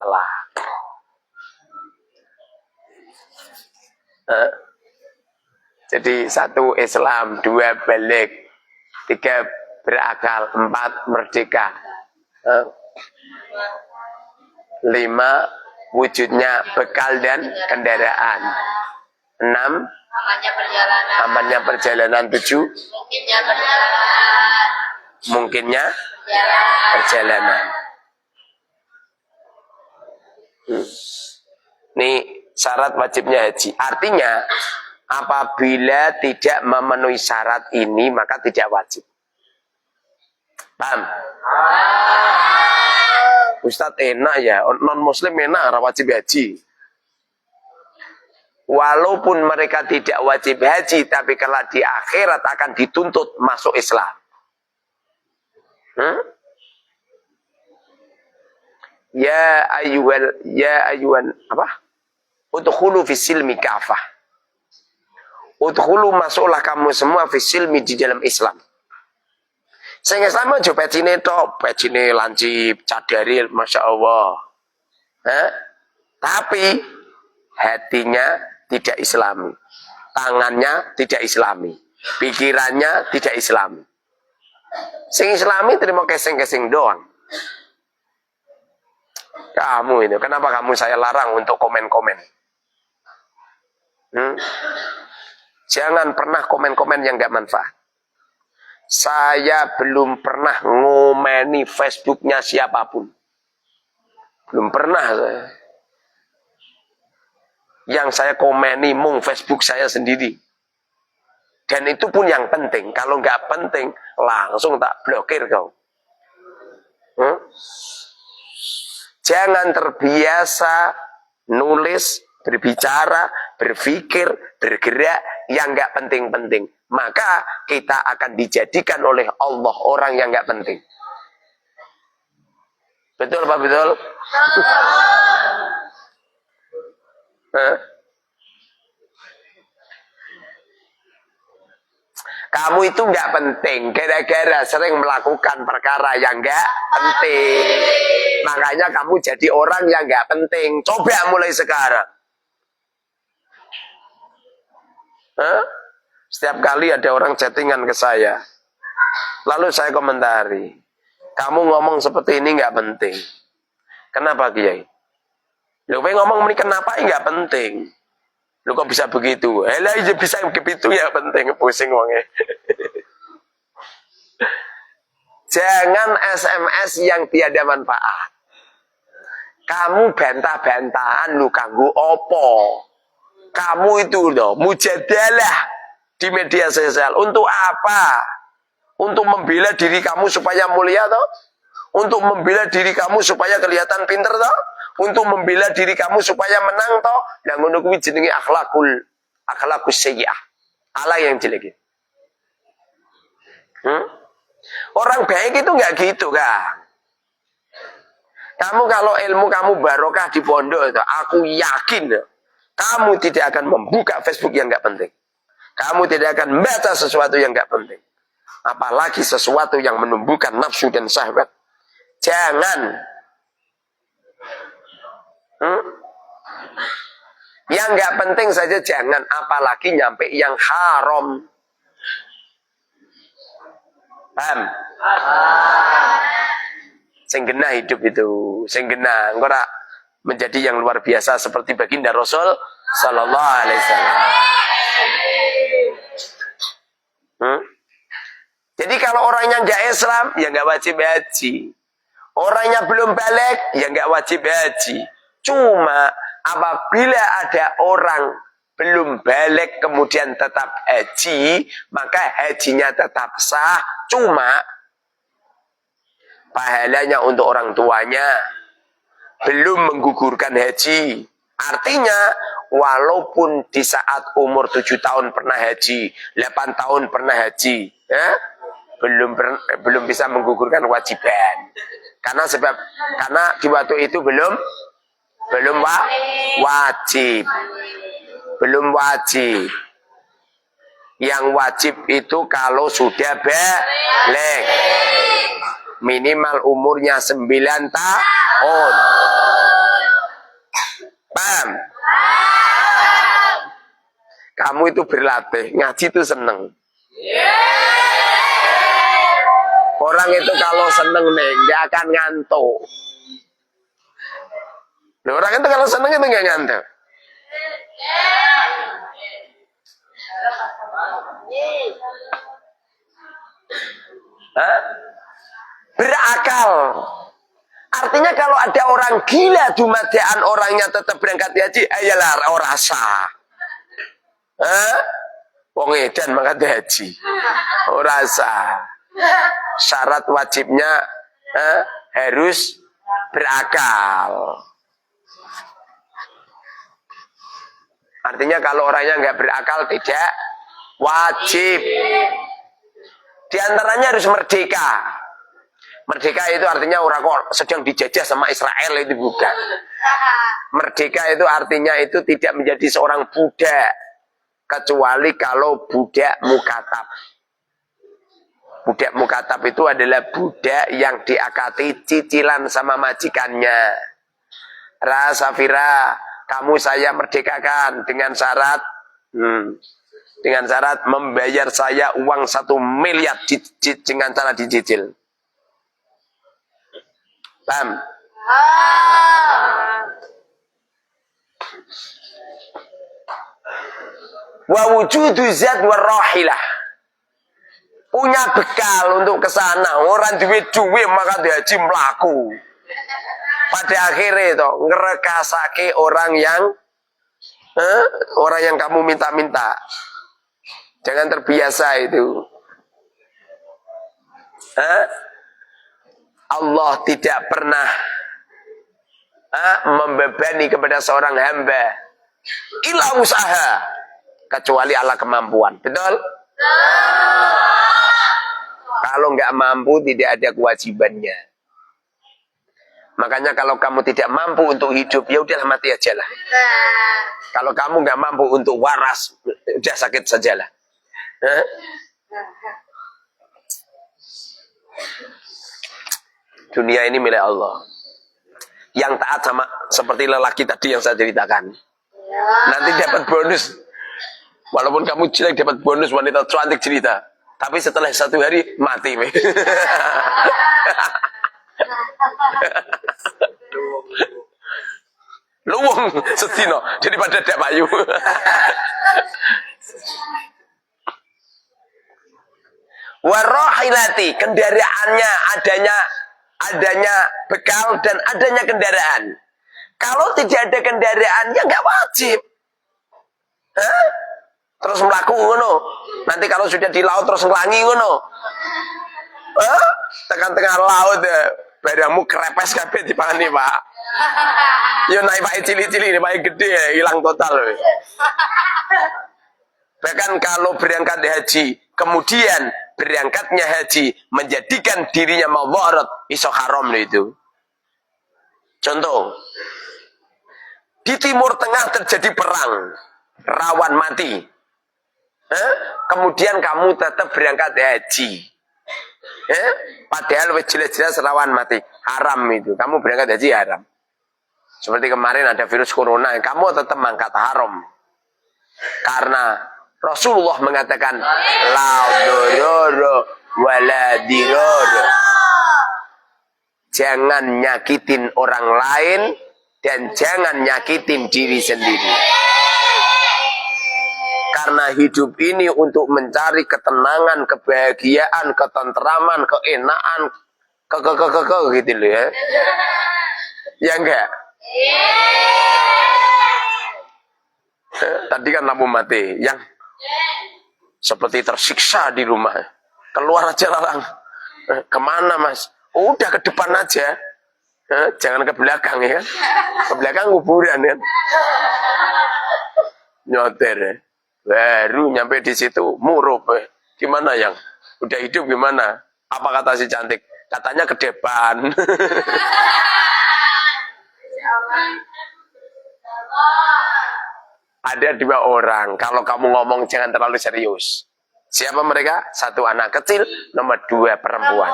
mutlak. Jadi 1 Islam, 2 balik, 3 berakal, 4 merdeka, 5 wujudnya bekal dan kendaraan, 6 amannya perjalanan, 7 mungkinnya perjalanan. Ini syarat wajibnya haji. Artinya apabila tidak memenuhi syarat ini maka tidak wajib. Paham? Ustadz enak ya, non muslim enak wajib haji. Walaupun mereka tidak wajib haji, tapi kalau di akhirat akan dituntut masuk Islam. Ya ayuhan apa? Udkhulu fisilmi kafah. Udkhulu, masuklah kamu semua fisilmi, di dalam Islam. Sing Islam aja pecine tok, pecine lancip, cadari, masya Allah. Tapi hatinya tidak Islami, tangannya tidak Islami, pikirannya tidak Islami. Sing Islami terima keseng-keseng doang. Kamu itu, kenapa kamu saya larang untuk komen-komen? Jangan pernah komen-komen yang gak manfaat. Saya belum pernah ngomeni Facebooknya siapapun. Belum pernah saya. Yang saya komeni mung Facebook saya sendiri. Dan itu pun yang penting. Kalau nggak penting, langsung tak blokir kau. Jangan terbiasa nulis, berbicara, berpikir, bergerak yang nggak penting-penting. Maka kita akan dijadikan oleh Allah orang yang nggak penting. Betul Pak, betul? Kamu itu nggak penting, gara-gara sering melakukan perkara yang nggak penting. Makanya kamu jadi orang yang nggak penting. Coba mulai sekarang. Setiap kali ada orang chattingan ke saya, lalu saya komentari, kamu ngomong seperti ini nggak penting. Kenapa Kiai? Lu ngomong ini kenapa nggak penting? Lu kok bisa begitu? Lah iya bisa begitu ya penting, pusing wongnya. Jangan SMS yang tiada manfaat. Kamu bantah-bantahan lu kanggo opo? Kamu itu loh mujadalah di media sosial untuk apa? Untuk membela diri kamu supaya mulia toh? Untuk membela diri kamu supaya kelihatan pinter toh? Untuk membela diri kamu supaya menang toh? Dan ngono kuwi jenenge akhlakus sayyi'ah. Ala yang jelek. Orang baik itu enggak gitu, Kang. Kamu kalau ilmu kamu barokah di pondok itu, aku yakin kamu tidak akan membuka Facebook yang enggak penting. Kamu tidak akan membaca sesuatu yang enggak penting. Apalagi sesuatu yang menumbuhkan nafsu dan syahwat. Jangan. Yang nggak penting saja jangan, apalagi nyampe yang haram. Paham? Sing genah hidup itu, sing genah ora menjadi yang luar biasa seperti baginda Rasul sallallahu alaihi wasallam. Jadi kalau orangnya nggak Islam, ya nggak wajib haji. Orangnya belum balik, ya nggak wajib haji. Cuma apabila ada orang belum balik kemudian tetap haji, maka hajinya tetap sah. Cuma pahalanya untuk orang tuanya belum menggugurkan haji. Artinya walaupun di saat umur 7 tahun pernah haji, 8 tahun pernah haji, belum bisa menggugurkan kewajiban. Karena di waktu itu belum wajib. Belum wajib. Yang wajib itu kalau sudah balik. Minimal umurnya 9 tahun. kamu itu berlatih, ngaji itu seneng. Orang itu kalau seneng nih, nggak akan ngantuk. Nah, orang itu kalau seneng itu nggak ngantuk. Hah? Berakal. Artinya kalau ada orang gila dumadaan orangnya tetap berangkat haji, ayalah orang sah. Wong edan mangkat haji. Ora sah. Syarat wajibnya harus berakal. Artinya kalau orangnya nggak berakal tidak wajib. Di antaranya harus merdeka. Merdeka itu artinya orang kok sedang dijajah sama Israel, itu bukan. Merdeka itu artinya itu tidak menjadi seorang budak, kecuali kalau budak mukatab. Budak mukatab itu adalah budak yang diakati cicilan sama majikannya. Rasafira, kamu saya merdekakan dengan syarat membayar saya uang 1 miliar dengan cara dicicil. Paham? Wa wujudu zat wa rahilah. Punya bekal untuk ke sana. Orang duwe maka haji mlaku. Pada akhirnya itu ngerekasake orang yang kamu minta-minta. Jangan terbiasa itu. Allah tidak pernah membebani kepada seorang hamba illa usaha, kecuali ala kemampuan. Betul? Kalau nggak mampu tidak ada kewajibannya. Makanya kalau kamu tidak mampu untuk hidup, ya udahlah mati aja lah. Kalau kamu nggak mampu untuk waras, udah sakit sajalah. Dunia ini milik Allah. Yang taat sama seperti lelaki tadi yang saya ceritakan. Nanti dapat bonus. Walaupun kamu jelek dapat bonus, wanita cantik cerita. Tapi setelah 1 hari mati. Luwung sedino daripada dak payu. Warahilati, kendaraannya adanya bekal dan adanya kendaraan. Kalau tidak ada kendaraan ya nggak wajib. Terus melaku ngono. Nanti kalau sudah di laut terus ngelangi ngono. Tekan tengah laut ya, barangmu kerepes kabeh dipangani, Pak. Yo naik Pak cili-cili ini Pak gede ya, hilang total. Bahkan kalau berangkat haji, kemudian berangkatnya haji menjadikan dirinya mawdarat, iso haram itu. Contoh, di Timur Tengah terjadi perang, rawan mati. Kemudian kamu tetap berangkat haji. Padahal jelas-jelas rawan mati, haram itu. Kamu berangkat haji haram. Seperti kemarin ada virus corona, kamu tetap mangkat haram. Karena Rasulullah mengatakan la dororo wala diroro. Jangan nyakitin orang lain dan jangan nyakitin diri sendiri. Karena hidup ini untuk mencari ketenangan, kebahagiaan, ketentraman, keenaan, gitu loh ya. Ya enggak? Tadi kan lampu mati, yang seperti tersiksa di rumah. Keluar aja larang. Kemana Mas? Udah ke depan aja. Jangan ke belakang ya. Ke belakang kuburan ya. Nyoter ya. Baru nyampe di situ murup. Gimana yang? Udah hidup gimana? Apa kata si cantik? Katanya ke depan. Ada 2 orang. Kalau kamu ngomong jangan terlalu serius. Siapa mereka? 1 anak kecil, nomor 2 perempuan.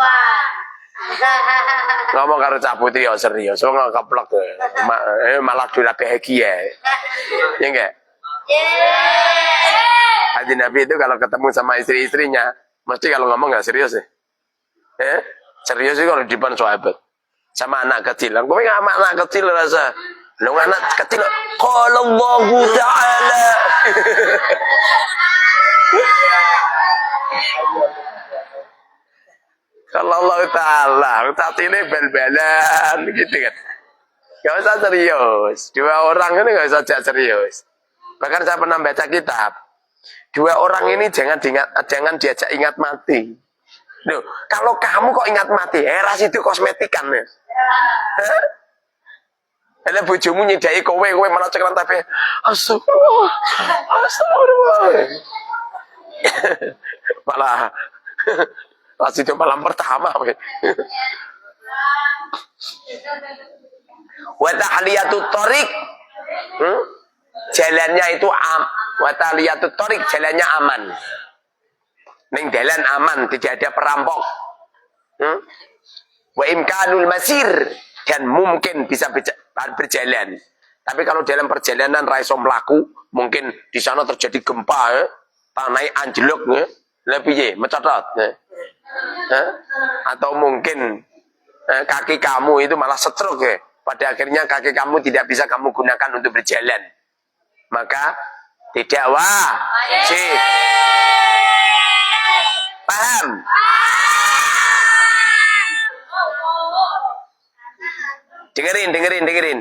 Ngomong karo cah putri ya serius. So nggak keplok malah dura bahagia. Ya enggak? Kanjeng Nabi itu kalau ketemu sama istri-istrinya, mesti kalau ngomong nggak serius ya. Serius sih kalau di depan sahabat. Sama anak kecil. Gue nggak sama anak kecil rasa. Lo anak kecil. Qala Allahu Ta'ala. Kalau Allah Ta'ala. Tapi ini bel-belan. Gitu kan. Gak usah serius. Dua orang ini gak usah serius. Bahkan saya pernah baca kitab. Dua orang ini jangan diajak ingat mati. Loh, kalau kamu kok ingat mati, eras itu kosmetikan ya. Ada bojomu nyidai kowe malah cekelan tapi astagfirullah. Malah pas itu malam pertama. Wa tahliyatut thariq. Jalannya itu wa tahliyatut thariq, jalannya aman. Ning dalan aman, tidak ada perampok. Wa imkanul masir, dan mungkin bisa berjalan. Tapi kalau dalam perjalanan raiso mlaku, mungkin di sana terjadi gempa, tanah anjlok, lebih mencatat. Atau mungkin kaki kamu itu malah stroke ya. Pada akhirnya kaki kamu tidak bisa kamu gunakan untuk berjalan. Maka tidak wajib. Paham? Dengerin.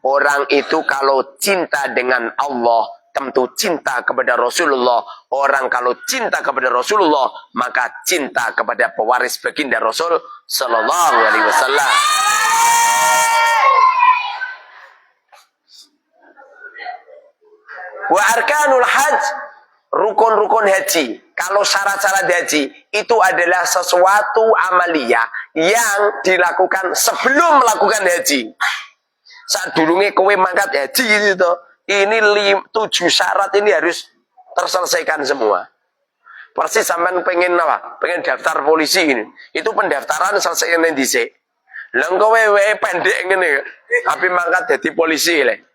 Orang itu kalau cinta dengan Allah, tentu cinta kepada Rasulullah. Orang kalau cinta kepada Rasulullah, maka cinta kepada pewaris baginda Rasul Sallallahu Alaihi Wasallam. Wa arkanul hajj, rukun-rukun haji. Kalau syarat-syarat haji itu adalah sesuatu amaliyah yang dilakukan sebelum melakukan haji. Saat dulunya kowe mangkat haji gitu, ini 7 syarat ini harus terselesaikan semua. Persis sampean pengen apa? Pengen daftar polisi ini. Itu pendaftaran selesaikan dhisik. Lah kowe pendek ngene, tapi mangkat jadi polisi le.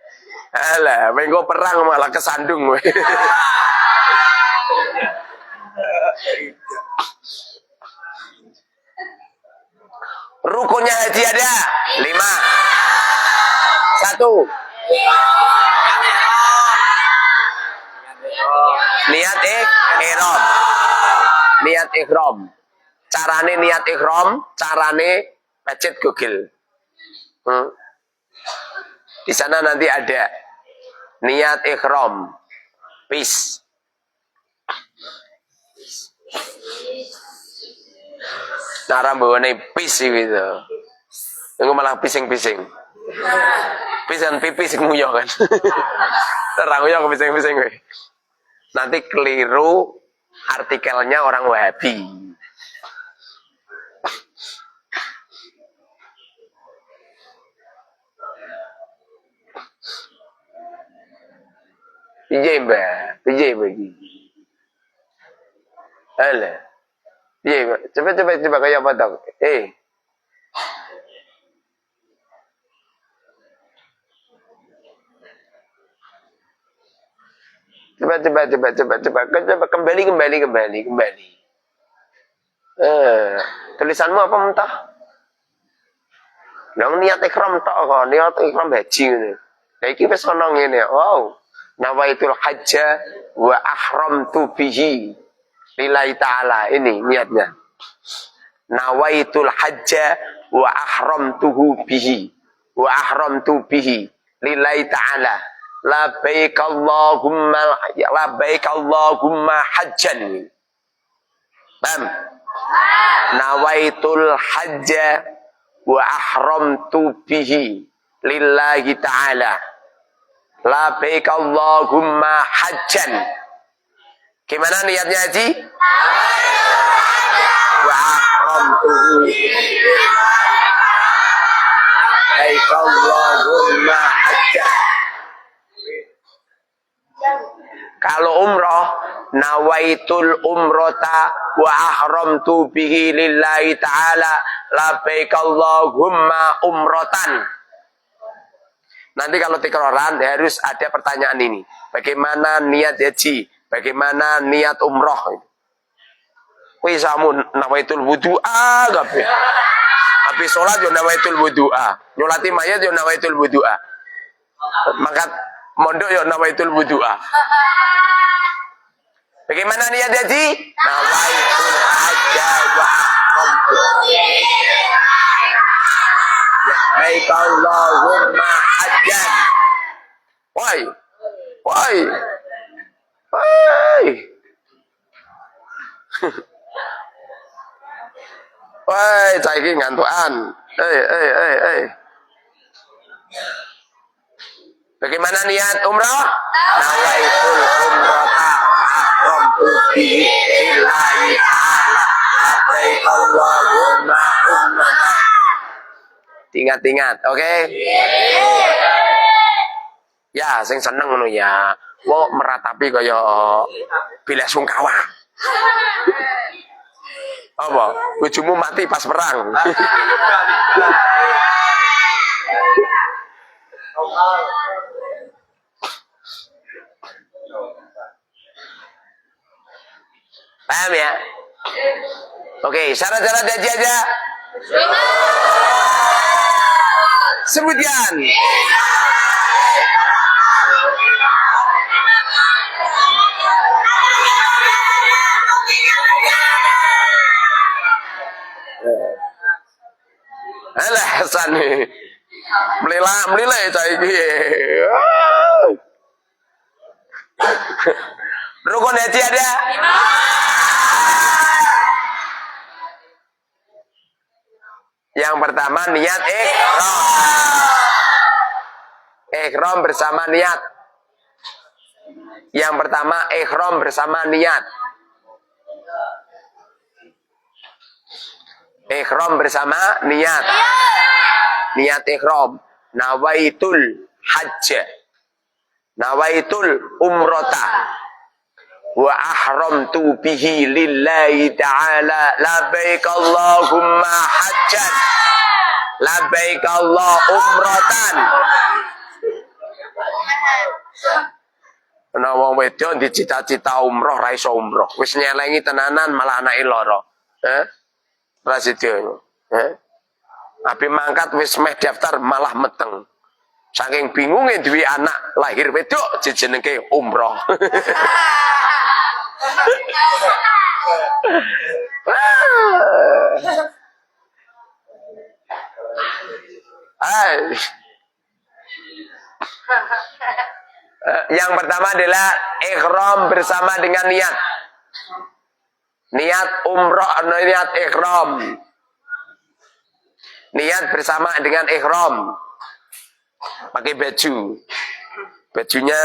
Alah, mengko perang malah kesandung kowe. Rukunnya haji ada 5. 1. Niat ihram. Niat ihram. Carane niat ihram, carane pecet Google. Di sana nanti ada niat ihram. Peace. Cara bawane pis gitu. Engko malah pising-pising. Pisan pipis nguyo kan. Terang nguyo pising-pising kowe. Nanti keliru artikelnya orang Wahabi. Piye bagi. Alah. Iya, coba kayak apa tau? Coba kembali. Tulisanmu apa mentah? Nang niat ikram tok kok, niat ikram haji ngene. Lah iki wis ana ngene. Wow. Nawaitul hajja wa ahramtu bihi. Lillahi ta'ala, ini niatnya. Nawaitul hajja wa ahramtuhu bihi. Wa ahramtu bihi. Lillahi ta'ala. Labbaik Allahumma hajjan. Paham? Nawaitul hajja wa ahramtu bihi. Lillahi ta'ala. Labbaik Allahumma hajjan. Gimana niatnya haji? Wa ahramtuhu. Allahumma hajjan. Kalau umroh, nawaitul umrota wa ahramtu bihi lillahi ta'ala labbaik Allahumma umrotan. Nanti kalau tikroran harus ada pertanyaan ini. Bagaimana niat haji? Bagaimana niat umroh? Wih samun nawaitul wudu'a kabeh. Habis sholat yo nawaitul wudu'a. Nyolati mayat yo nawaitul wudu'a. Mangkat mondok yo nawaitul wudu'a. Bagaimana niat haji? Nawaitul hajja wa baik Allahumma hajjan. Woi. Woi. Woi. Woi, saiki ngantukan. Bagaimana niat umrah? Nawaitul umrata ahramtu bihi lillahi ta'ala. Labbaik Allahumma umrata. Ingat-ingat, oke? Ya, sing seneng ngono ya. Wo meratapi kaya bila sungkawa. Apa? Bojomu mati pas perang. Paham ya? Oke, syarat-syarat haji aja. Sebutkan. Alah Hasan nih. Melila saiki. Rukun haji ada? Yang pertama niat ihram. Ihram bersama niat. Yang pertama ihram bersama niat. Ihram bersama niat. Niat ihram. Nawaitul hajj. Nawaitul umrata. Wa ahramtu bihi lillahi ta'ala. Labbaik Allahumma hajjan. Labbaik Allah umratan. Ana wong wedok dicita-cita umroh ra iso umroh. Wis nyelengi tenanan malah anake lara. Prasetyo. Tapi mangkat wis meh daftar malah meteng. Saking bingunge duwe anak lahir wedok jenenge umroh. Yang pertama adalah ihram bersama dengan niat. Niat umroh, niat ihram. Niat bersama dengan ihram. Pakai baju. Bajunya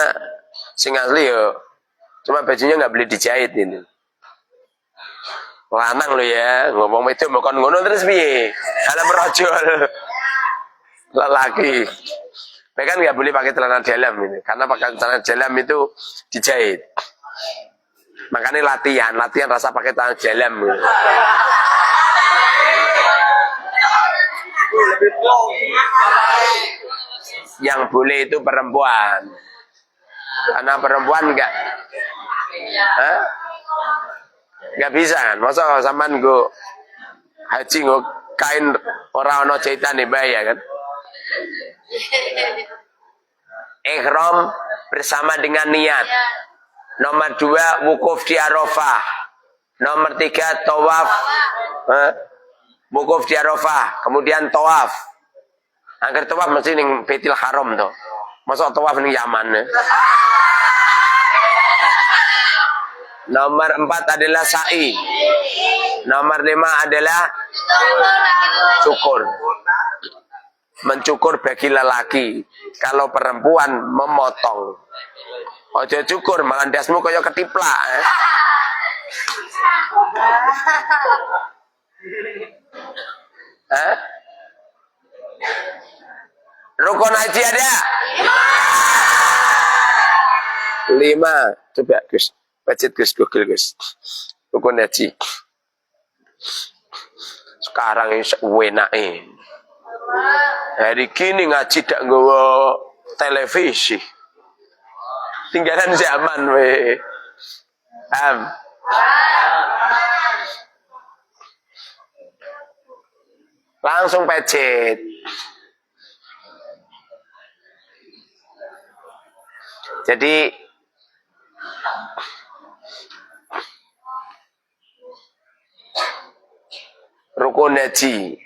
sing asli ya. Cuma bajunya nggak boleh dijahit ini. Lanang lo ya, ngomong itu bukan ngono terus piye? Ada merojol. Lelaki. Mereka nggak boleh pakai celana dalam ini, karena pakai celana dalam itu dijahit. Makanya latihan rasa pakai celana dalam. Gitu. Yang boleh itu perempuan, karena perempuan nggak bisa kan? Masa sampean go haji go kain orang ono jahitan ya kan? Ihram bersama dengan niat. Nomor 2 wukuf di Arafah. Nomor 3 tawaf. Wukuf di Arafah. Kemudian tawaf. Angger tawaf mesti ning Baitul Haram to. Masa tawaf ning Yaman. Nomor 4 adalah sa'i. Nomor 5 adalah cukur. Mencukur bagi lelaki. Kalau perempuan memotong. Ojo cukur, malah dasmu kaya ketiplak. Rukun haji ada? 5. Coba Gus. Baca Gus, Google Gus. Rukun haji. Sekarang ini enak. Hari kini ngaji tak nggawa televisi. Tinggalan zaman we. Paham? Langsung pecet. Jadi rukun haji,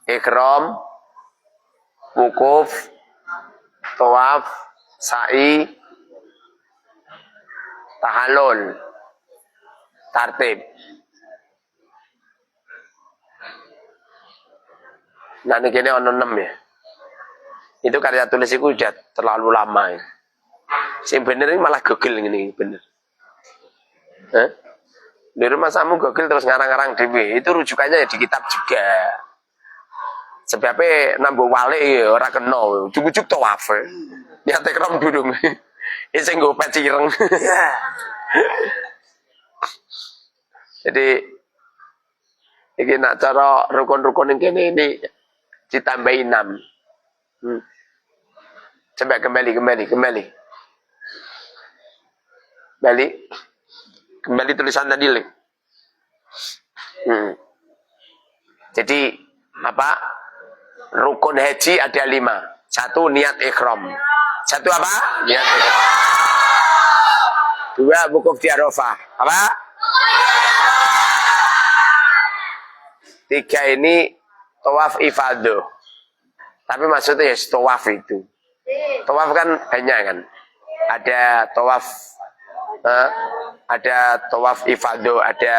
ikram, wukuf, tawaf, sa'i, tahallul, tartib. Nah ini kini ono 6 ya. Itu karya tulis itu udah terlalu lama ya. Sing bener ini malah Google ini bener. Di rumah kamu Google terus ngarang-ngarang dewe. Itu rujukannya ya di kitab juga. Sebabnya nambah wale ya ora kena. Cukup-cukup tawaf. Niate kram durung. Iki sing nggo peci ireng. Jadi iki nak cara rukun-rukun yang kene ini ditambahi 6. Coba kembali. Kembali tulisan tadi. Jadi apa? Rukun haji ada 5. 1 niat ikhram. 1 apa? Niat ikhram. 2 wukuf di Arafah. Apa? 3 ini tawaf ifadah. Tapi maksudnya ya tawaf itu. Tawaf kan banyak kan. Ada tawaf ifadah, ada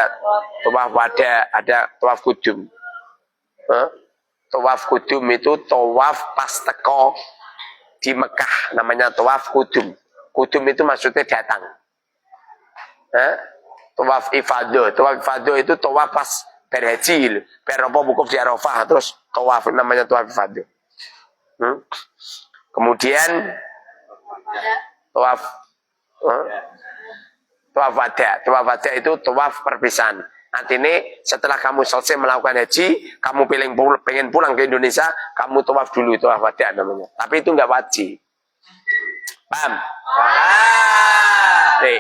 tawaf wada, ada tawaf kudum. Tawaf kudum itu tawaf pas teko di Mekah, namanya tawaf kudum. Kudum itu maksudnya datang. Tawaf ifadah itu tawaf pas berhaji, berapa wukuf di Arafah, terus tawaf namanya tawaf ifadah. Kemudian tawaf wada itu tawaf perpisahan. Nanti ini setelah kamu selesai melakukan haji, kamu pengen pulang ke Indonesia, kamu tawaf dulu, tawaf wada namanya. Tapi itu nggak wajib. Paham?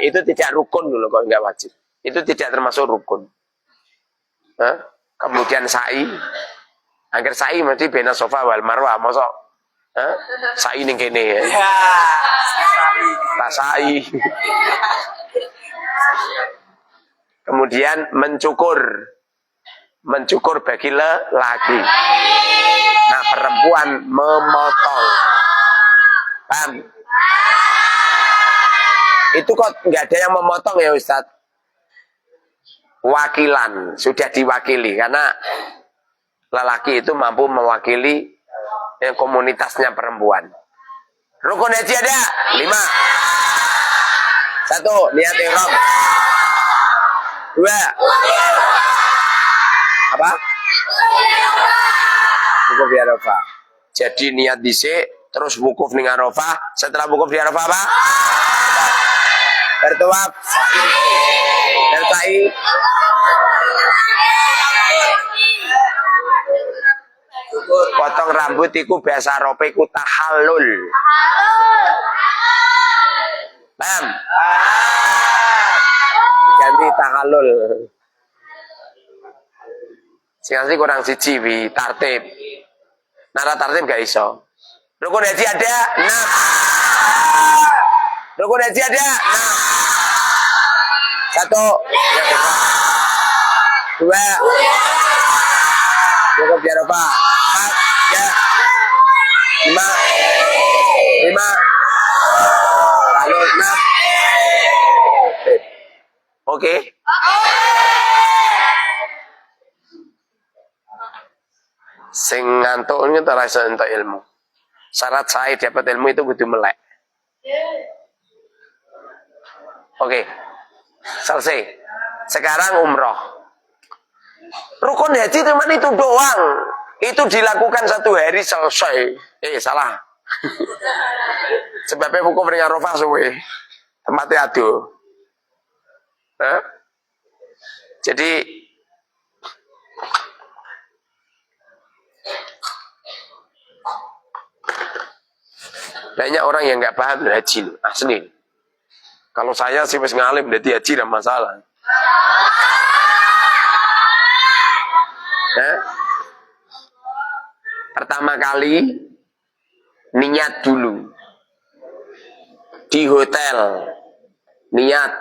Itu tidak rukun dulu kalau nggak wajib. Itu tidak termasuk rukun. Kemudian sa'i. Angger sa'i mesti bena sofa wal marwah, mosok sa'i ning kene. Tak sa'i. Kemudian mencukur bagi laki. Nah, perempuan memotong. Paham? Itu kok nggak ada yang memotong ya Ustadz? Wakilan, sudah diwakili karena lelaki itu mampu mewakili komunitasnya perempuan. Rukun haji ada 5. 1 niat ihram. 2 apa? Wukuf di Arafah. Jadi niat dhisik, terus wukuf ning Arafah. Setelah wukuf di Arafah apa? Bertawaf sa'i. Potong rambut iku biasa rope iku tahallul. Paham? Ganti tahallul. Sing asli kurang siji wi tartib. Nara tartib gak iso. Rukun haji ada 6. Rukun haji ada 6. 1 2 wukuf di Arafah. 4 5 lalu 6. Oke. Sing ngantuk ini terasa untuk ilmu. Syarat saya dapat ilmu itu kudu melek. Oke. Selesai. Sekarang umroh. Rukun haji cuma itu doang. Itu dilakukan 1 hari selesai. Salah. Sebabnya hukum dengan Arafah suwe. Tempatnya aduh. Jadi banyak orang yang nggak paham haji asli. Kalau saya sih wis ngalim jadi haji tidak masalah. Pertama kali niat dulu di hotel, niat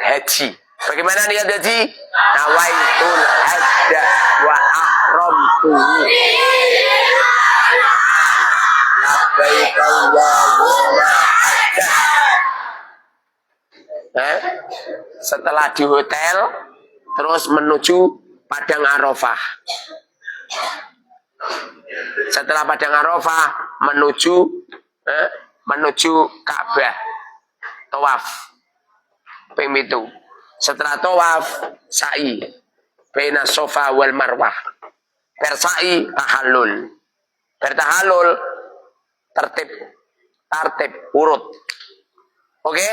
haji. Bagaimana niat haji? Nawaitul hajja wa ahramtu. Labbaik Allahumma hajja. Setelah di hotel, terus menuju Padang Arafah. Setelah Padang Arafah menuju Ka'bah, tawaf. Itu. Setelah tawaf, sa'i baina Safa wal Marwah. Bersa'i tahallul. Bertahallul tertib urut. Oke?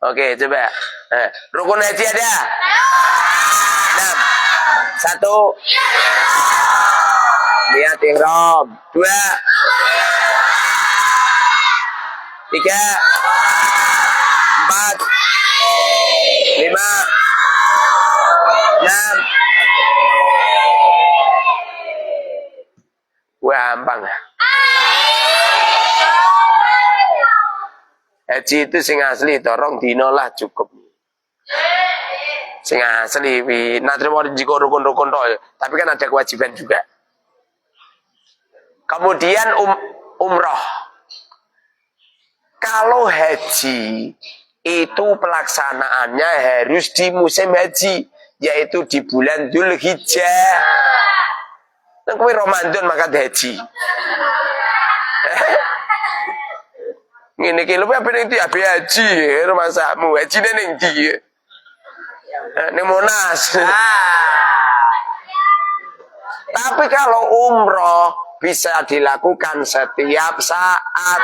Oke, coba. Rukun haji ada? 6. 1. Niat ihram. 2. 3. 4. 5. 6. Gampang. Haji itu sing asli dorong dino lah cukup. Sing asli nanti mau jiko rukun-rukun toh, tapi kan ada kewajiban juga. Kemudian umroh. Kalau haji itu pelaksanaannya harus di musim haji, yaitu di bulan Dzulhijjah. Nang kowe Ramadan maka haji. Ngene iki lho apa ning ndi haji, rumasakmu haji ning ndi? Ning Monas. Tapi kalau umroh bisa dilakukan setiap saat.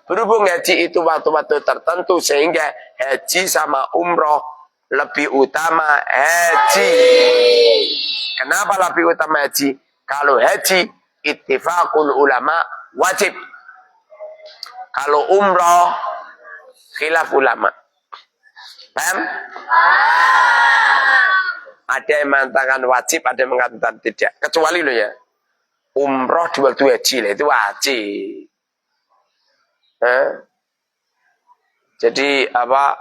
Berhubung haji itu waktu-waktu tertentu sehingga haji sama umroh lebih utama haji. Kenapa lebih utama haji? Kalau haji ittifaqul ulama wajib. Kalau umroh khilaf ulama. Paham? Ada yang mengatakan wajib, ada yang mengatakan tidak. Kecuali lo ya, umroh di waktu haji lah itu wajib. Jadi apa?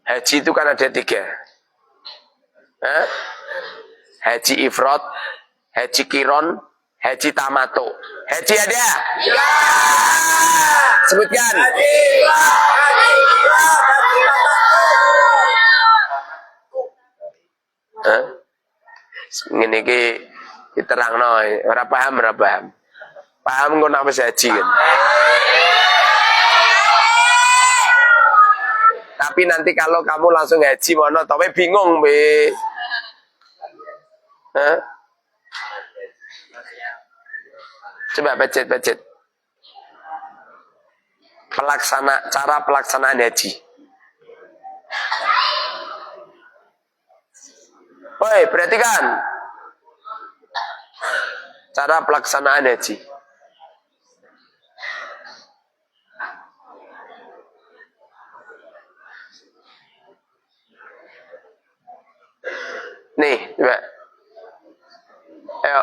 Haji itu kan ada 3. Haji ifrad, haji kiron, haji tamato. Haji ada? Ya. Sebutkan. Ngene iki diterangno, ora paham. Paham kok nak wis haji kan. Tapi nanti kalau kamu langsung haji mono tapi bingung be. Coba becet. Cara pelaksanaan haji. Woi, perhatikan. Cara pelaksanaan haji. Nih, coba. Ayo.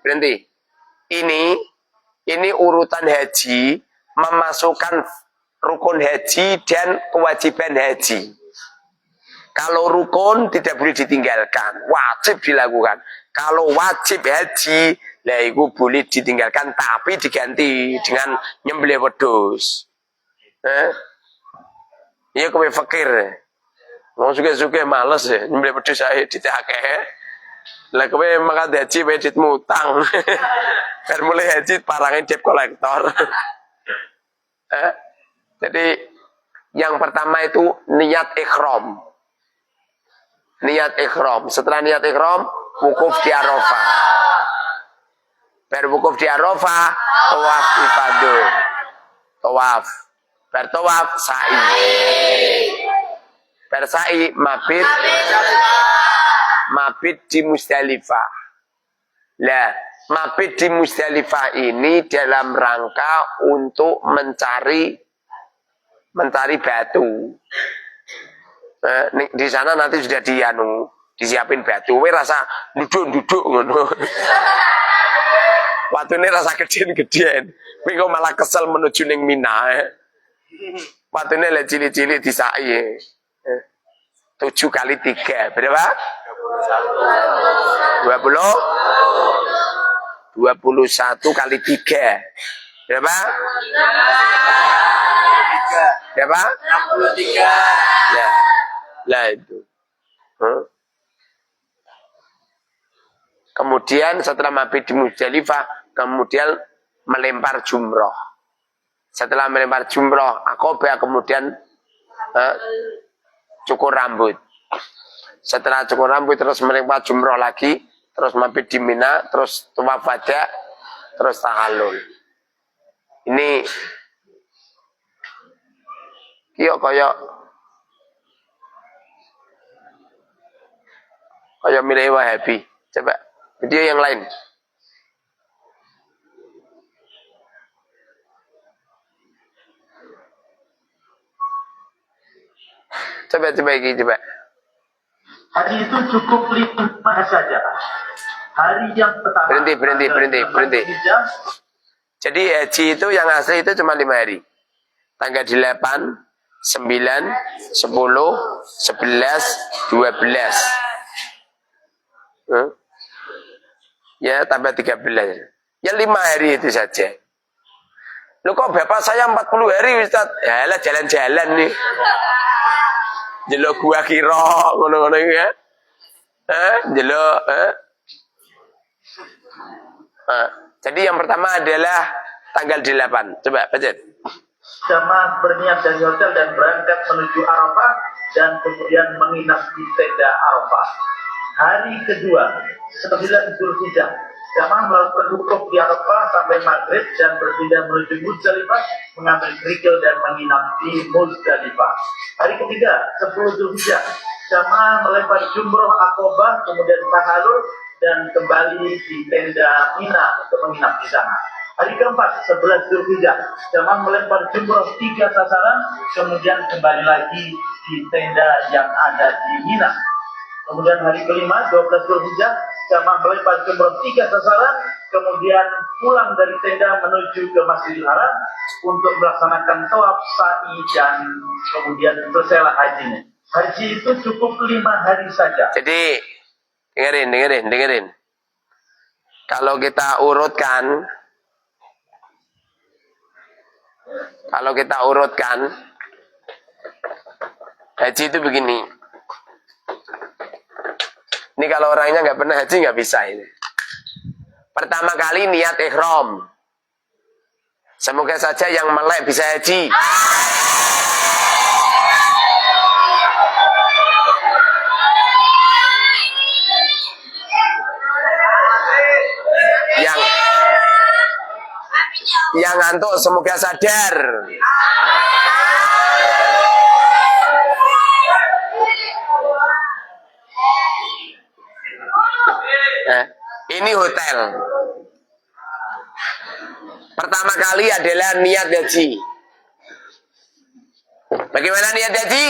Berhenti. Ini urutan haji memasukkan rukun haji dan kewajiban haji. Kalau rukun tidak boleh ditinggalkan, wajib dilakukan. Kalau wajib haji, lah itu boleh ditinggalkan tapi diganti dengan nyembelih wedhus. Iya kowe fakir. Wong suke-suke males ya nyembelih wedhus ae ditakeh. Lah kowe makan haji wae ditmutang. Bar mulai haji parangnya debt kolektor. Jadi yang pertama itu niat ikhram. Setelah niat ikhram, wukuf di Arafah. Berwukuf di Arafah, tawaf ifadah. Tawaf. Bertawaf sa'i. Bersa'i mabit di Musdalifah. Lah, mabit di Musdalifah ini dalam rangka untuk mencari batu. Di sana nanti sudah disiapin batu. We rasa duduk ngono. Waktu ini rasa gedean. Kowe kok malah kesel menuju ning Mina. Waktu ini lek cilik-cilik disai. 7 kali 3 berapa? 21 kali 3 berapa? Berapa? 63. Ya. Lah itu. Kemudian setelah mabit di Musdalifah, kemudian melempar jumroh. Setelah melempar jumroh, Aqabah kemudian cukur rambut. Setelah cukur rambut terus melempar jumroh lagi, terus mabit di Mina, terus tawaf wada, terus tahallul. Ini kayak milih Wahabi. Coba video yang lain. Coba lagi, coba. Haji itu cukup 5 saja. Hari yang pertama. Berhenti. Jadi haji itu yang asli itu cuma 5 hari. Tanggal 8, 9, 10, 11, 12. Ya, tambah 13. Ya 5 hari itu saja. Loh kok bapak saya 40 hari Ustaz? Ya lah jalan-jalan nih. Jelok gua kira ngono-ngono ya. Jelok Jadi yang pertama adalah tanggal 8. Coba baca. Jamaah berniat dari hotel dan berangkat menuju Arafah dan kemudian menginap di tenda Arafah. Hari kedua, 9 Zulhijjah, jamaah melakukan wukuf di Arafah sampai maghrib dan berpindah menuju Musdalifah, mengambil kerikil dan menginap di Musdalifah. Hari ketiga, 10 Zulhijjah, jamaah melempar jumroh Aqabah, kemudian tahallul dan kembali di tenda Mina untuk menginap di sana. Hari keempat, 11 Zulhijjah, jamaah melempar jumroh 3 sasaran, kemudian kembali lagi di tenda yang ada di Mina. Kemudian hari kelima, 12 Zulhijjah, jamaah melempar jumroh 3 sasaran, kemudian pulang dari tenda menuju ke Masjidil Haram untuk melaksanakan tawaf sa'i dan kemudian selesailah hajinya. Haji itu cukup 5 hari saja. Jadi dengerin. Kalau kita urutkan, haji itu begini. Ini kalau orangnya nggak pernah haji nggak bisa ini. Pertama kali niat ihram. Semoga saja yang melek bisa haji. Yang ngantuk semoga sadar. Ini hotel. Pertama kali adalah niat haji. Bagaimana niat haji?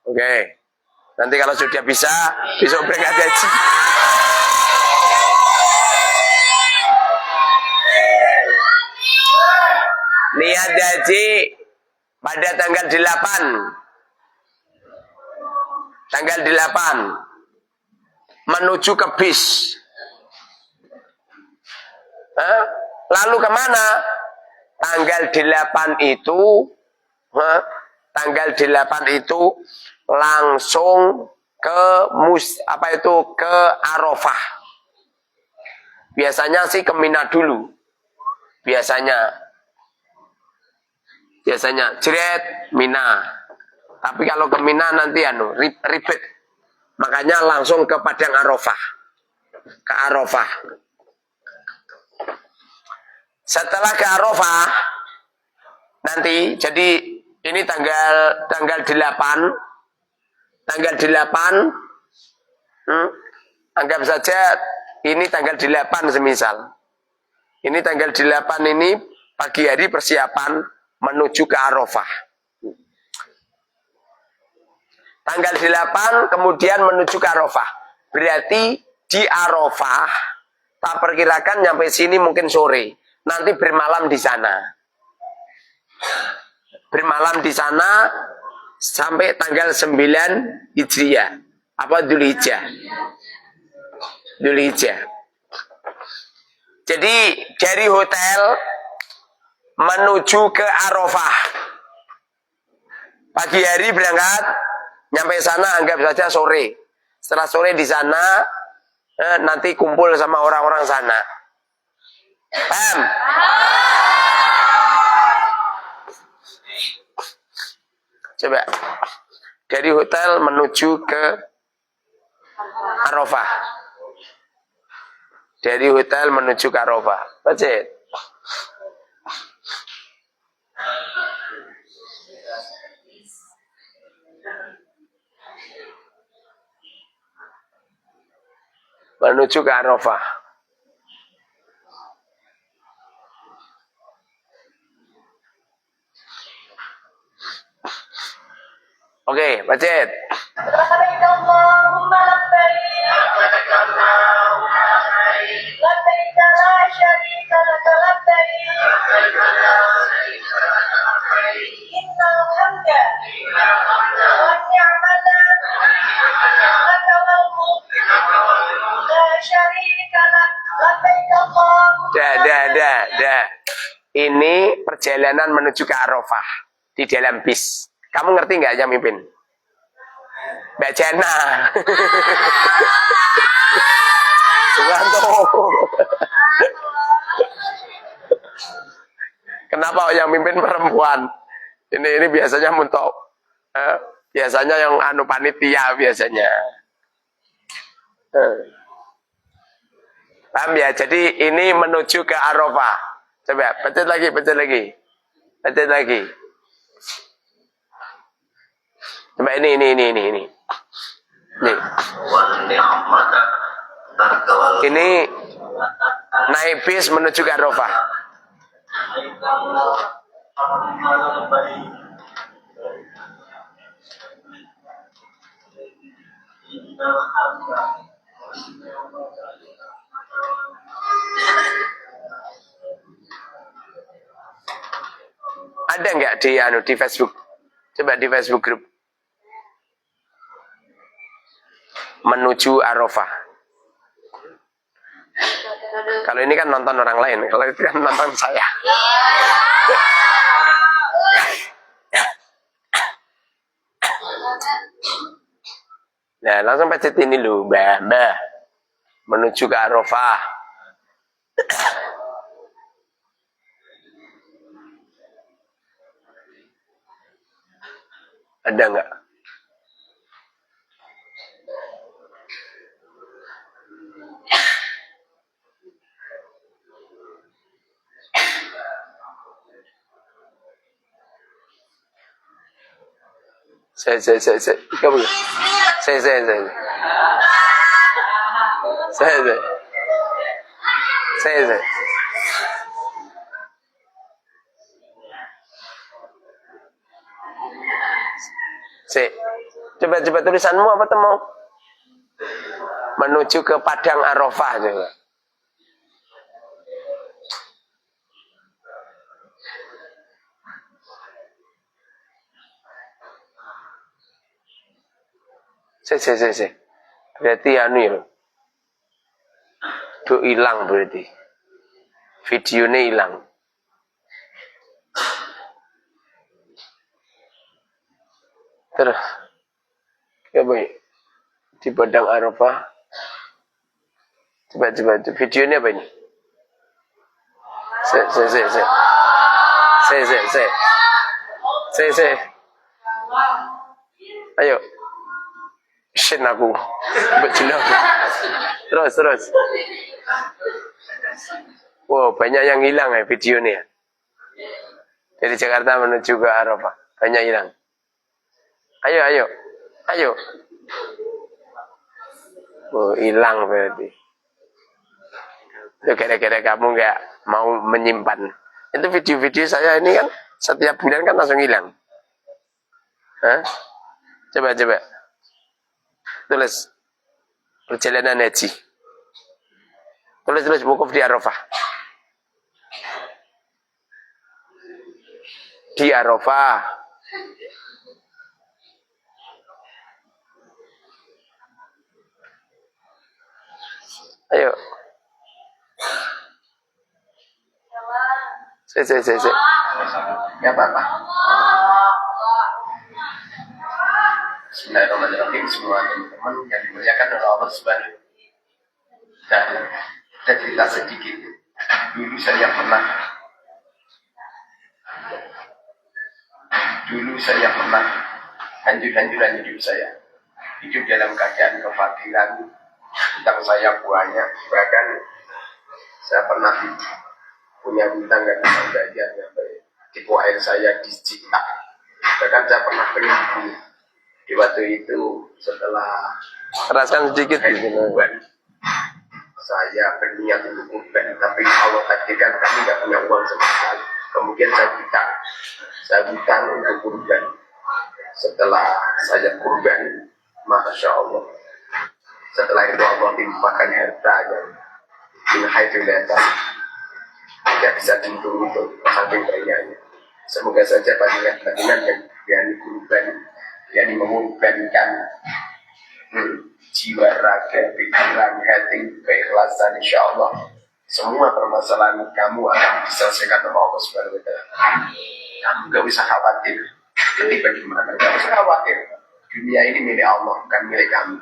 Oke. Nanti kalau sudah bisa, besok berangkat haji. Niat haji pada tanggal 8. Tanggal 8 menuju ke bis. Lalu kemana? Tanggal 8 itu langsung ke Arafah. Biasanya sih ke Mina dulu. Biasanya jeret Mina. Tapi kalau ke Mina nanti ribet. Makanya langsung ke Padang Arafah. Ke Arafah. Setelah ke Arafah nanti, jadi ini tanggal 8. Tanggal 8 anggap saja ini tanggal 8 semisal. Ini tanggal 8 ini pagi hari persiapan menuju ke Arafah. Tanggal 8 kemudian menuju ke Arafah. Berarti di Arafah tak perkirakan nyampe sini mungkin sore. Nanti bermalam di sana. Bermalam di sana sampai tanggal 9 Hijriah. Apa Dzulhijjah? Dzulhijjah. Jadi dari hotel menuju ke Arafah. Pagi hari berangkat, nyampe sana anggap saja sore. Setelah sore di sana, nanti kumpul sama orang-orang sana. Paham? Coba. Dari hotel menuju ke Arafah. Dari hotel menuju ke Arafah. Baca. Menuju ke Arafah. Oke, baca. لبيك اللهم لبيك لبيك لا شريك لك لبيك إن الحمد والنعمة لك والملك لا شريك لك لبيك اللهم Dah. Ini perjalanan menuju ke Arafah di dalam bis. Kamu ngerti nggak yang mimpin? Mbak Jana. Suwanto. Kenapa yang mimpin perempuan? Ini biasanya untuk biasanya yang panitia biasanya. Paham ya? Jadi ini menuju ke Arafah. Coba baca lagi. Coba ini. Nih. Ini naik bis menuju ke Arafah. Ada nggak di Facebook? Coba di Facebook grup. Menuju Arafah. Kalau ini kan nonton orang lain, kalau itu kan nonton saya. Nah, langsung pencet ini loh, Mbah. Menuju ke Arafah. Ada nggak? Saya. Kamu? Saya. Coba tulisanmu apa temu? Menuju ke Padang Arafah juga. Saya. Berarti ya. Itu hilang berarti. Videonya hilang. Terus apa ya? Di Padang Arafah. Coba videonya apa ini? Se. Ayo. Shin aku. Betul. Terus. Wow, banyak yang hilang ya video ini ya. Dari Jakarta menuju ke Arafah. Banyak hilang. Ayo. Oh, hilang berarti. Itu kira-kira kamu nggak mau menyimpan. Itu video-video saya ini kan setiap bulan kan langsung hilang. Hah? Coba. Tulis. Perjalanan haji. Tulis wukuf di Arafah. Di Arafah. Ayo. Se. Ya apa-apa. Bismillahirrahmanirrahim. Semua teman-teman yang dimuliakan oleh Allah Subhanahu. Dan kita cerita sedikit. Dulu saya pernah hancur-hancuran hidup saya. Hidup dalam keadaan kefakiran. Hutang saya banyak. Bahkan saya pernah punya hutang gak bisa bayar sampai tipu air saya disita. Bahkan saya pernah pengen di waktu itu setelah Keraskan sedikit gitu. Saya berniat untuk kurban, tapi Allah takdirkan kami nggak punya uang sama sekali. Kemudian saya hutang untuk kurban. Setelah saya kurban, masya Allah. Setelah itu Allah timpakan harta yang minhaitu datang. Tidak bisa dihitung untuk samping banyaknya. Semoga saja panjenengan yang berani kurban, berani mengorbankan jiwa, raga, pikiran, hati, keikhlasan, insya Allah semua permasalahan kamu akan diselesaikan oleh Allah Subhanahu wa Ta'ala. Kamu gak usah khawatir. Jadi bagaimana? Gak usah khawatir. Dunia ini milik Allah, bukan milik kamu.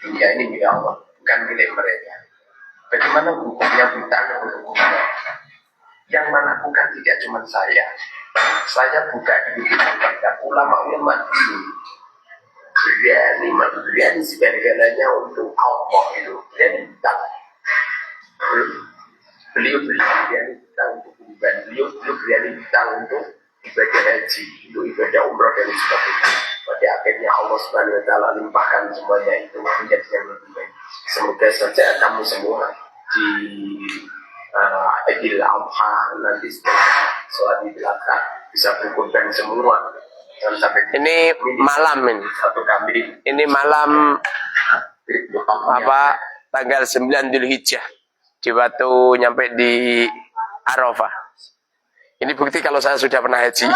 Dunia ini milik Allah, bukan milik mereka. Bagaimana hukumnya hutang untuk hukumnya? Yang melakukan tidak cuma saya. Saya buka di banyak ulama-ulama ini. Berani segala-galanya untuk Allah itu. Berani hutang. Beliau berani hutang untuk kurban. Beliau berani hutang untuk ibadah haji, untuk ibadah umrah dan sebagainya. Pada akhirnya Allah Subhanahu wa Ta'ala limpahkan semuanya itu menjadi yang lebih baik. Semoga saja kamu semua di Idul Adha nanti setelah sholat Idul Adha bisa berkurban semua. Ini malam ini. Satu kambing. Ini malam apa tanggal 9 Dzulhijjah di waktu nyampe di Arafah. Ini bukti kalau saya sudah pernah haji.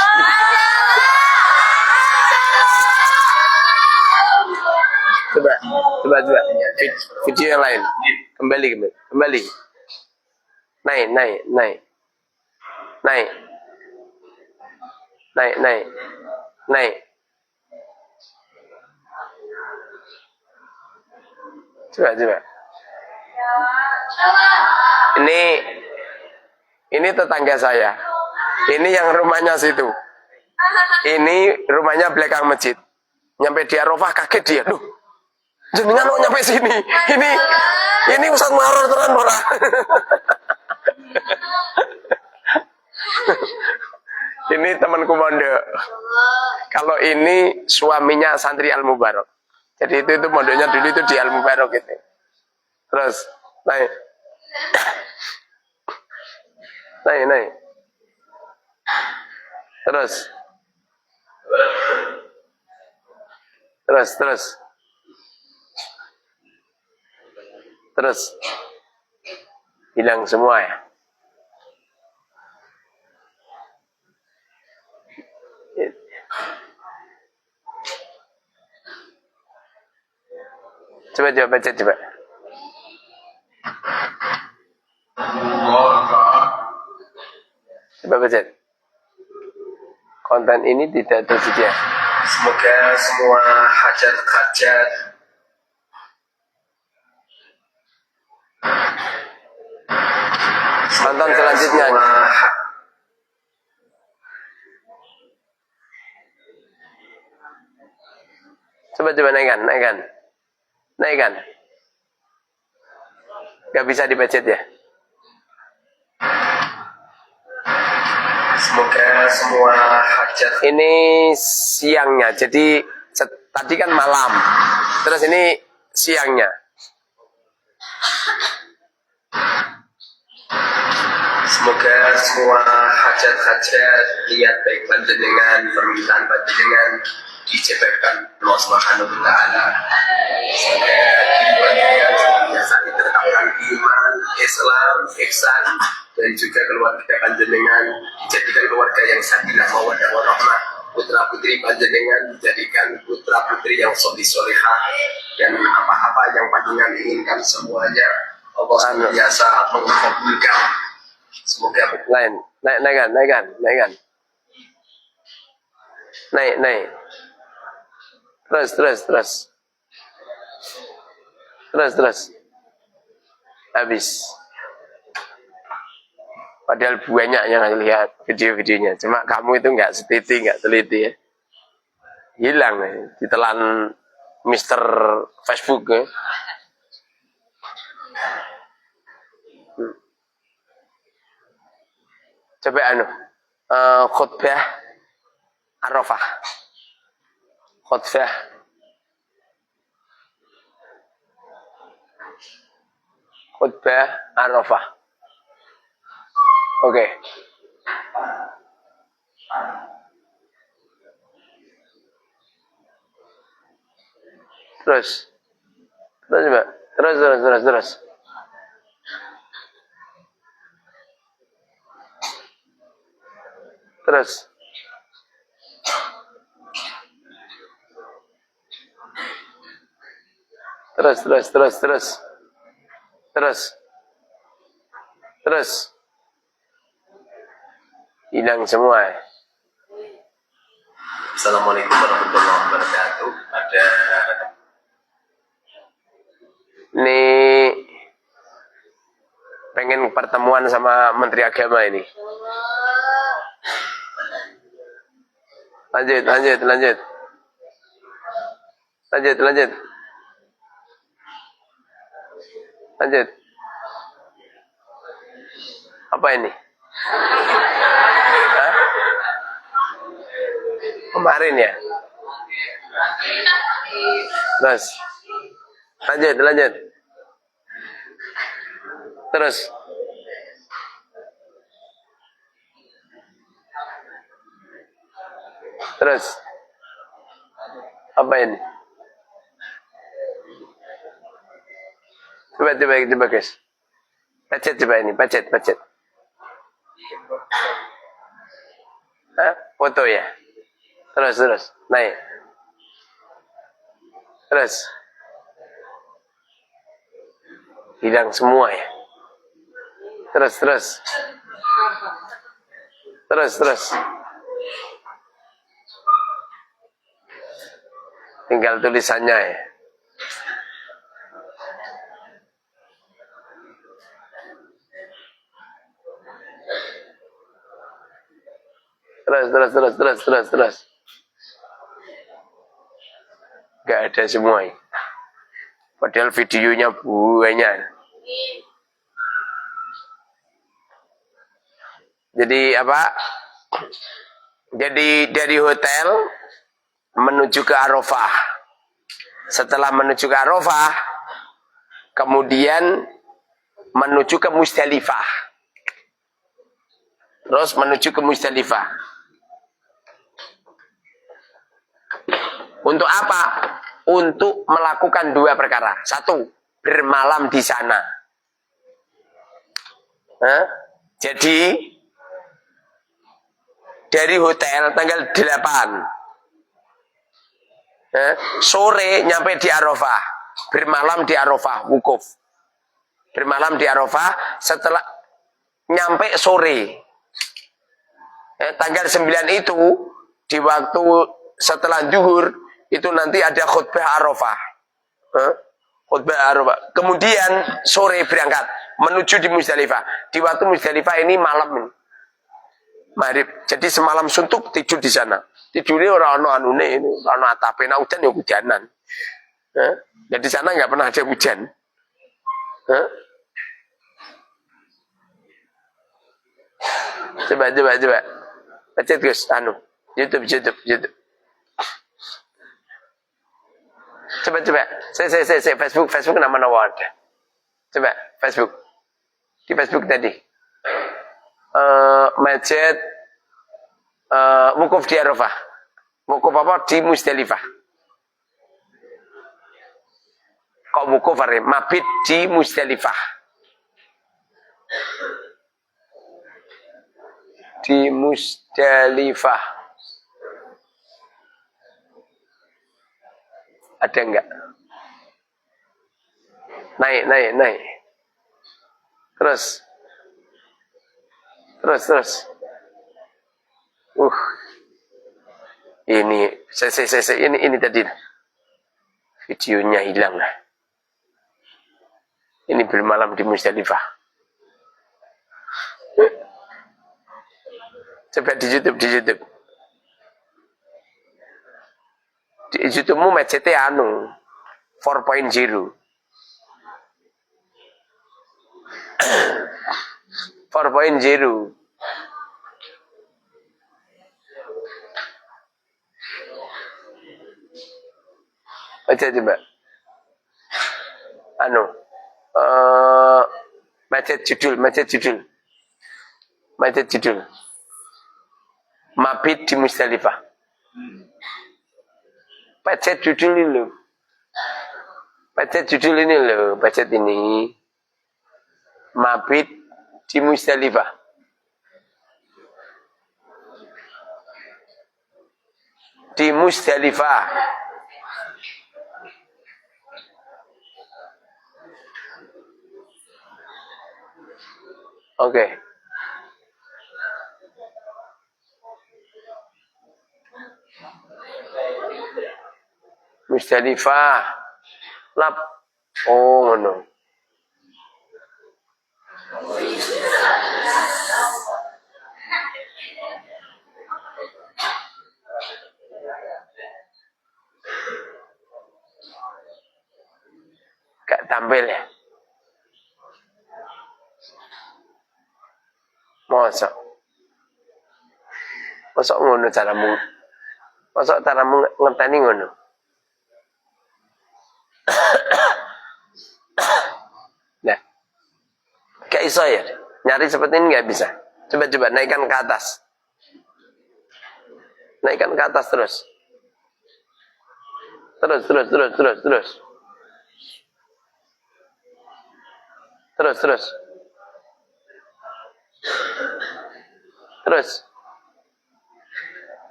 Coba video yang lain. Kembali. Naik. Coba. Ini tetangga saya. Ini yang rumahnya situ. Ini rumahnya belakang masjid. Nyampe di Arafah kaget dia. Loh, jenengan mau nyampe sini. Ini Ustaz Maror tenan ora. Ini temanku mondok. Kalau ini suaminya santri Al Mubarak. Jadi itu mondoknya dulu itu di Al Mubarak gitu. Terus naik. Terus. Hilang semua ya. Coba baca. Coba baca. Konten ini tidak tersedia. Semoga semua hajat-hajat Tonton selanjutnya. Coba naikkan. Gak bisa dipencet ya? Semoga semua hajat. Ini siangnya, jadi tadi kan malam, terus ini siangnya. Semoga semua hajat-hajat, niat baik panjenengan, permintaan panjenengan dijabahkan Allah Subhanahu wa taala. Semoga kehidupan biasa ditetapkan iman, Islam, ihsan, dan juga keluarga panjenengan dijadikan keluarga yang sakinah mawaddah warahmah. Putra putri panjenengan dijadikan putra putri yang solihah, dan apa-apa yang panjenengan inginkan semuanya Allah biasa mengabulkan. Semoga Naikkan. Naik. Terus. Habis. Padahal banyak yang lihat video-videonya. Cuma kamu itu nggak teliti ya. Hilang ya. Ditelan Mr. Facebook ya. Coba khutbah Arafah. Khutbah Arafah. Oke. Terus. Mbak. Terus. Hilang semua ya. Assalamualaikum warahmatullahi wabarakatuh. Ini pengen pertemuan sama Menteri Agama ini. Lanjut. Apa ini? Hah? Kemarin ya? Terus. Lanjut. Terus. Apa ini? Coba guys. Pacet coba ini, pacet. Hah? Foto ya? Terus. Naik. Terus. Hilang semua ya? Terus. Tinggal tulisannya ya. Terus. Gak ada semua ya. Padahal videonya banyak. Jadi apa? Jadi dari hotel menuju ke Arafah. Setelah menuju ke Arafah, kemudian menuju ke Musdalifah. Terus menuju ke Musdalifah. Untuk apa? Untuk melakukan dua perkara. Satu, bermalam di sana. Jadi dari hotel tanggal 8 sore nyampe di Arafah, bermalam di Arafah, wukuf. Bermalam di Arafah, setelah nyampe sore tanggal 9 itu, di waktu setelah zuhur itu nanti ada khutbah Arafah. Khutbah Arafah. Kemudian sore berangkat. menuju di Musdalifah. Di waktu Musdalifah ini malam ini. Maghrib. Jadi semalam suntuk tidur di sana. Tidurnya orang anune ini, orang atape, nah hujan ya hujanan. Jadi sana nggak pernah ada hujan. Coba. Baca terus, YouTube. Coba. Saya Facebook nama ada. Coba Facebook. Di Facebook tadi. Masjid wukuf di Arafah. Wukuf apa? Di Musdalifah. Kok wukuf hari? Mabit di Musdalifah. Di Musdalifah. Ada enggak? Naik. Terus. Ini tadi videonya hilang. Ini bermalam di Musdalifah. Coba di YouTube. Di YouTube-mu macetnya 4.0. 4.0. Baca coba. Macet judul. Mabit di Musdalifah. Macet judul ini loh. Macet ini. Mabit di Musdalifah. Di Musdalifah. Oke. Musdalifah. Lap. Oh, ngono. Gak tampil ya? Mosok ngono caramu. Mosok caramu ngerteni ngono. Nah. Gak iso ya? Nyari seperti ini gak bisa. Coba naikkan ke atas. Naikkan ke atas terus. Terus.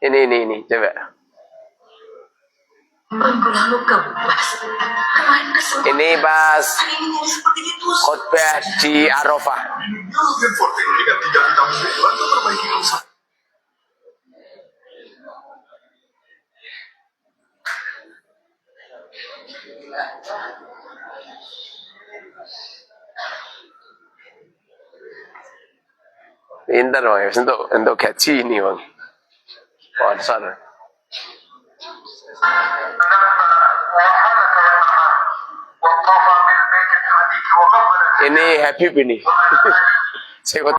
Ini, coba. Minggu lalu kebas. Kemarin kesel. Ini pas Hari ini nyari seperti itu. khotbah di Arafah. European Forte Liga 3 utama bantu perbaiki usaha. Pintar bang, untuk gaji ini bang. Sponsor. Ini Habib ini. Saya